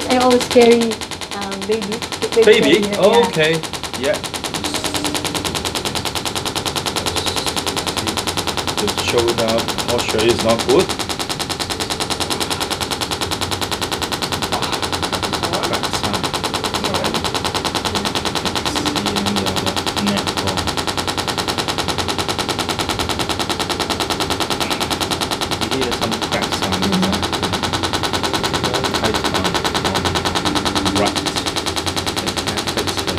I always carry baby. Baby? carrier, Oh, yeah. okay. Yeah. The shoulder posture is not good. Back side. Alright. Seeing the neck bone. Here some crack sound inside. More tight on right. That fits the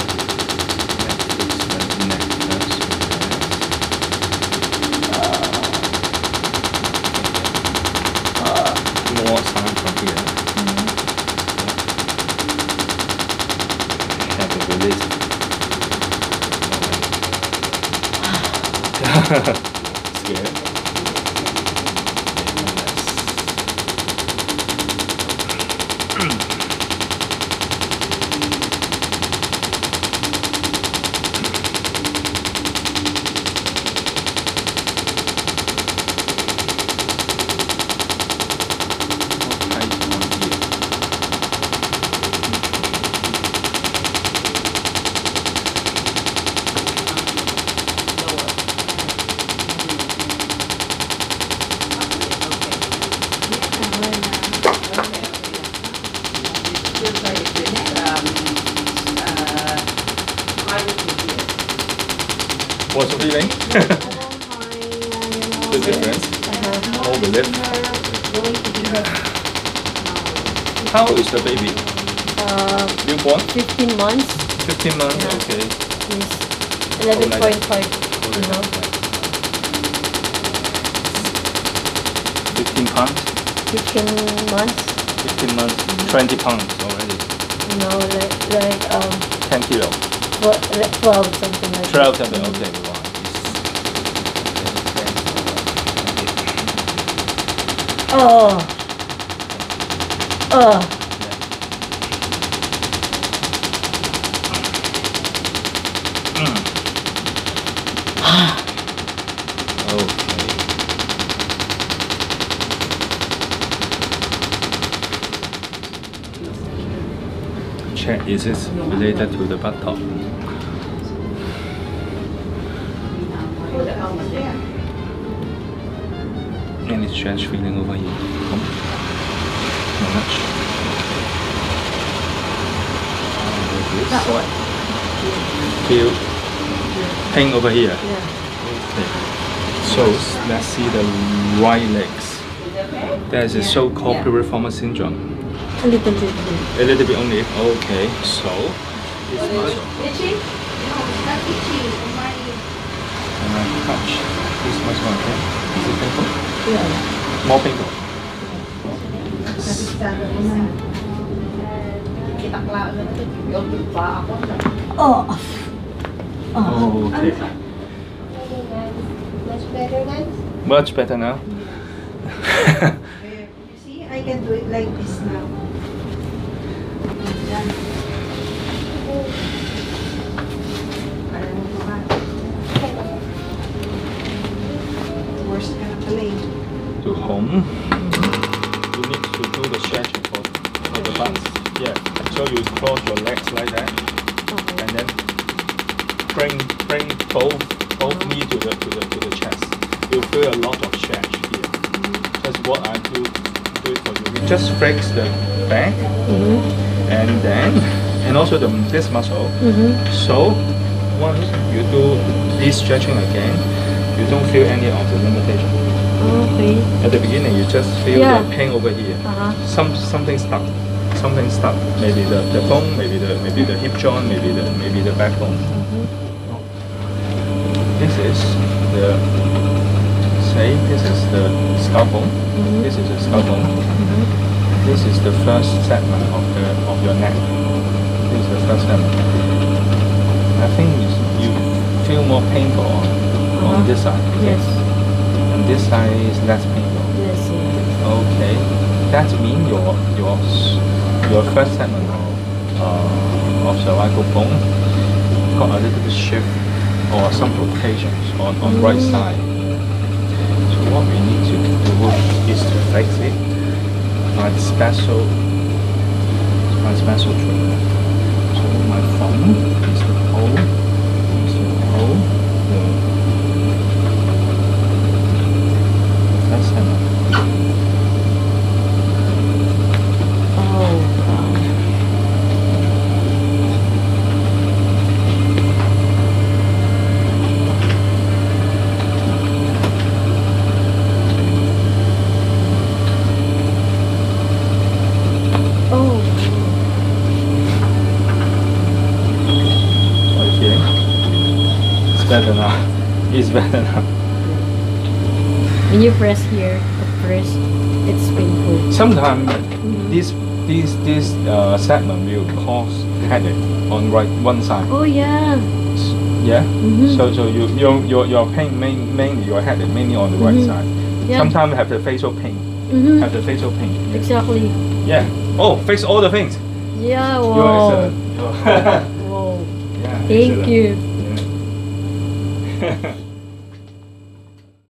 neck first. More sound from here. Have a release. Scared? What's the feeling? The difference? All the lip. How old is the baby? Newborn? 15 months. 15 months, Yeah. okay. Yes. 11.5, you know. 15 pounds? 15 months, 15 months, 20 pounds already. you know, like 10 kilo. 12, something like 12 that. something, okay. Wow. Oh. Oh. Check, is this related to the buttock? Any stretch feeling over here? Not much. That one. Feel pain over here. Yeah. Okay. So let's see the right legs. There's a so-called piriformis syndrome. A little bit. A little bit only. Okay. So this muscle. Itchy? No, it's not itchy. And I touch this muscle again. Is it painful? Yeah. More painful. Kita kelak itu yung lupa ako. Oh. Oh, okay. Much better guys. Much better now. You see, I can do it like this now. Worst ka na pala eh. To home, you need to do the stretching for the butt. Yeah. So you cross your legs like that, and then bring both knee to the chest. You feel a lot of stretch here. That's what I do it for you. You just flex the back, and also this muscle. So once you do this stretching again, you don't feel any of the limitation. Okay. At the beginning, you just feel Yeah. the pain over here. Something stuck. Something stuck. Maybe the bone, maybe the hip joint, maybe the backbone. This is the scalp bone. This is the scalp bone. This is the first segment of your neck. This is the first segment. I think you feel more painful on this side. Yes. And this side is less painful. Yes. Yeah. Okay, that means your first segment of cervical bone got a little bit shift or some rotations on right side. So what we need to do is to fix it by special special treatment. So my thumb is the hole, the fat center. Oh, God. Oh. Okay. It's better now. It's better now. When you press here at first, it's painful. Sometimes this segment will cause headache on one side. Oh, yeah. Yeah. Mhm. So your pain mainly your headache mainly on the right Mhm. side. Yeah. Sometimes have the facial pain. Mhm. Have the facial pain. Yeah. Exactly. Yeah. Oh, fix all the things. Yeah, You're wow. excellent. Wow. Yeah. Thank excellent. you. Yeah.